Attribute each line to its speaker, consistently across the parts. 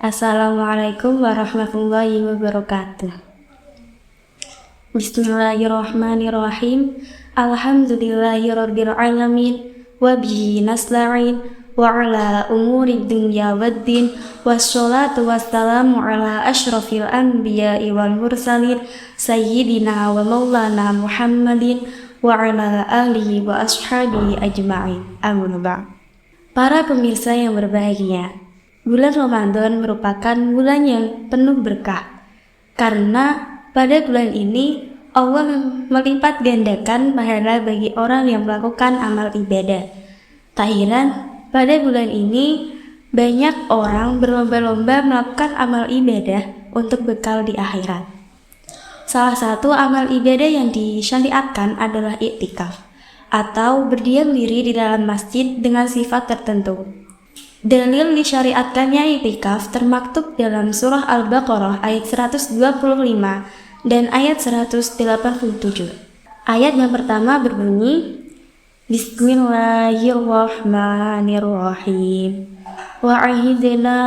Speaker 1: Assalamualaikum warahmatullahi wabarakatuh. Bismillahirrahmanirrahim. Alhamdulillahirabbil alamin wa bihi nasta'in wa ala umuri dunya waddin wassalatu wassalamu ala asyrafil anbiya'i wal mursalin sayyidina wa maulana Muhammadin wa ala alihi wa ashabihi ajma'in. Amma ba'd. Para pemirsa yang berbahagia, bulan Ramadan merupakan bulan yang penuh berkah, karena pada bulan ini Allah melipat gandakan pahala bagi orang yang melakukan amal ibadah. Tak heran, pada bulan ini banyak orang berlomba-lomba melakukan amal ibadah untuk bekal di akhirat. Salah satu amal ibadah yang disyariatkan adalah iktikaf, atau berdiam diri di dalam masjid dengan sifat tertentu. Dalil disyariatkannya iktikaf termaktub dalam surah Al-Baqarah ayat 125 dan ayat 187. Ayat yang pertama berbunyi, Bismillahirrahmanirrahim. Wa ahidna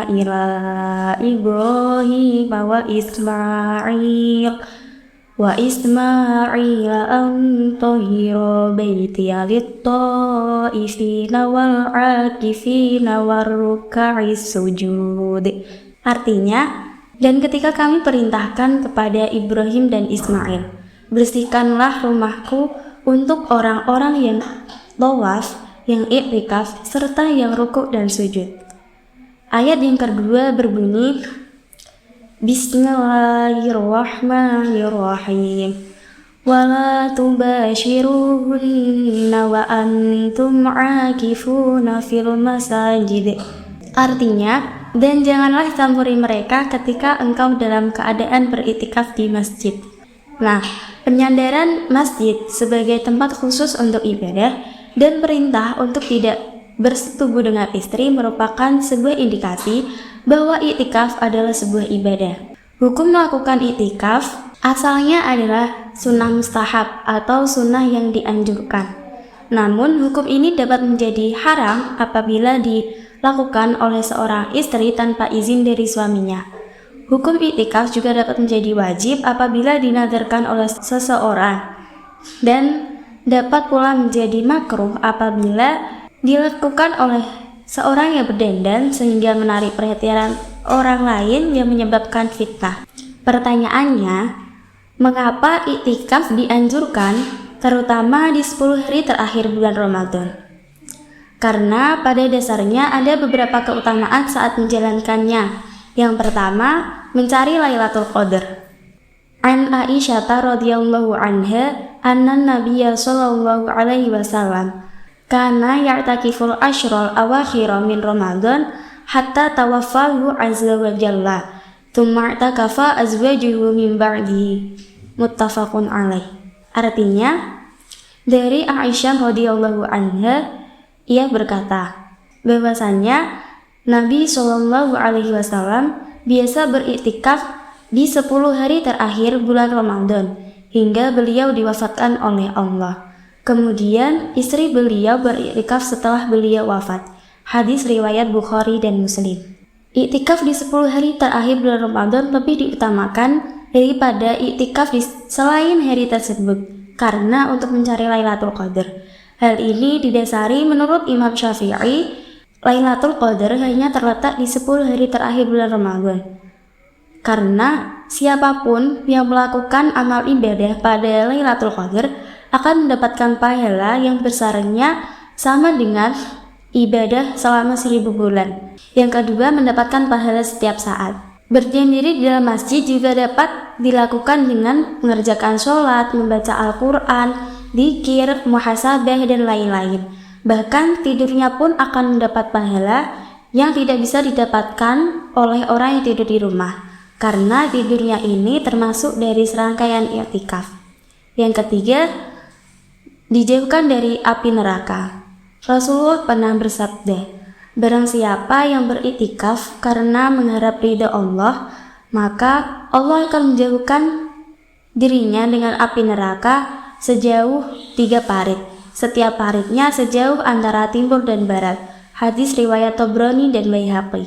Speaker 1: ila Ibrahim wa Ismail an tahhira baitiya lit-ta'ifina wal 'akifina war-ruk'is sujud. Artinya, dan ketika kami perintahkan kepada Ibrahim dan Ismail, bersihkanlah rumahku untuk orang-orang yang tawaf, yang iktikaf, serta yang rukuk dan sujud. Ayat yang kedua berbunyi, Bismillahirrahmanirrahim. Wala tubashiruhunna wa antum 'akifuna fil masajid. Artinya, dan janganlah campuri mereka ketika engkau dalam keadaan beriktikaf di masjid. Nah, penyandaran masjid sebagai tempat khusus untuk ibadah dan perintah untuk tidak bersetubuh dengan istri merupakan sebuah indikasi bahwa iktikaf adalah sebuah ibadah. Hukum melakukan iktikaf asalnya adalah sunnah mustahab atau sunnah yang dianjurkan. Namun hukum ini dapat menjadi haram apabila dilakukan oleh seorang istri tanpa izin dari suaminya. Hukum iktikaf juga dapat menjadi wajib apabila dinadarkan oleh seseorang, dan dapat pula menjadi makruh apabila dilakukan oleh seorang yang berdandan sehingga menarik perhatian orang lain yang menyebabkan fitnah. Pertanyaannya, mengapa iktikaf dianjurkan terutama di 10 hari terakhir bulan Ramadan? Karena pada dasarnya ada beberapa keutamaan saat menjalankannya. Yang pertama, mencari Lailatul Qadar. An Aisyah radhiyallahu anha anna Nabiyya sallallahu alaihi wasallam kana ya'takiful ashrul awakhir min Ramadan hatta tawaffahu azza wa jalla thumma i'takafa azwajuhu min ba'dihi, muttafaqun alaih. Artinya, dari Aisyah radhiyallahu anha, ia berkata bahwasannya Nabi sallallahu alaihi wasallam biasa beriktikaf di 10 hari terakhir bulan Ramadan hingga beliau diwafatkan oleh Allah. Kemudian istri beliau beriktikaf setelah beliau wafat. Hadis riwayat Bukhari dan Muslim. Iktikaf di 10 hari terakhir bulan Ramadan lebih diutamakan daripada iktikaf di selain hari tersebut karena untuk mencari Lailatul Qadar. Hal ini didasari menurut Imam Syafi'i, Lailatul Qadar hanya terletak di 10 hari terakhir bulan Ramadan. Karena siapapun yang melakukan amal ibadah pada Lailatul Qadar akan mendapatkan pahala yang besarnya sama dengan ibadah selama 1000 bulan. Yang kedua, mendapatkan pahala setiap saat. Berdiam diri di dalam masjid juga dapat dilakukan dengan mengerjakan sholat, membaca Al-Quran, dzikir, muhasabah, dan lain-lain. Bahkan tidurnya pun akan mendapat pahala yang tidak bisa didapatkan oleh orang yang tidur di rumah, karena tidurnya ini termasuk dari serangkaian i'tikaf. Yang ketiga, dijauhkan dari api neraka. Rasulullah pernah bersabda, barang siapa yang beriktikaf karena mengharap ridha Allah, maka Allah akan menjauhkan dirinya dengan api neraka sejauh 3 parit. Setiap paritnya sejauh antara timur dan barat. Hadis riwayat Tabrani dan Baihaqi.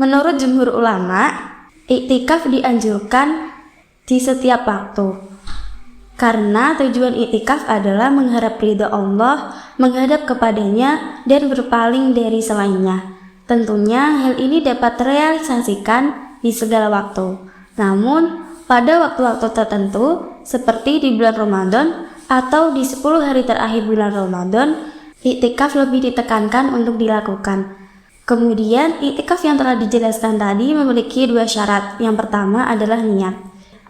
Speaker 1: Menurut jumhur ulama, iktikaf dianjurkan di setiap waktu. Karena tujuan iktikaf adalah mengharap ridha Allah, menghadap kepadanya, dan berpaling dari selainnya. Tentunya hal ini dapat terrealisasikan di segala waktu. Namun, pada waktu-waktu tertentu, seperti di bulan Ramadan atau di 10 hari terakhir bulan Ramadan, iktikaf lebih ditekankan untuk dilakukan. Kemudian, iktikaf yang telah dijelaskan tadi memiliki 2 syarat. Yang pertama adalah niat.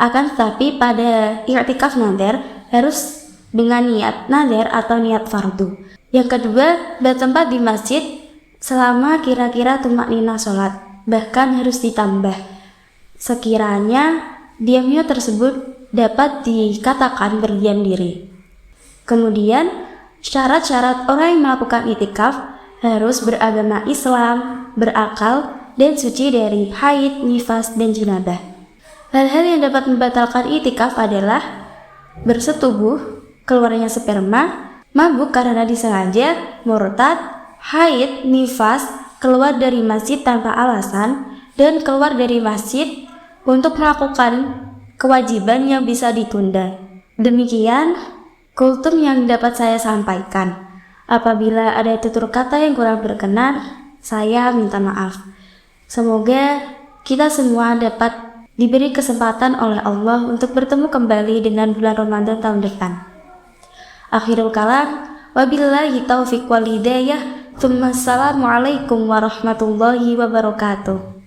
Speaker 1: Akan tetapi pada i'tikaf nadar harus dengan niat nadar atau niat fardu. Yang kedua, bertempat di masjid selama kira-kira tumakninah sholat, bahkan harus ditambah sekiranya diamnya tersebut dapat dikatakan berdiam diri. Kemudian, syarat-syarat orang yang melakukan i'tikaf harus beragama Islam, berakal, dan suci dari haid, nifas, dan junabah. Hal-hal yang dapat membatalkan i'tikaf adalah bersetubuh, keluarnya sperma, mabuk karena disengaja, murtad, haid, nifas, keluar dari masjid tanpa alasan, dan keluar dari masjid untuk melakukan kewajiban yang bisa ditunda. Demikian kultum yang dapat saya sampaikan. Apabila ada tutur kata yang kurang berkenan, saya minta maaf. Semoga kita semua dapat diberi kesempatan oleh Allah untuk bertemu kembali dengan bulan Ramadan tahun depan. Akhirul kalam, wabillahi taufiq wal hidayah. Assalamualaikum warahmatullahi wabarakatuh.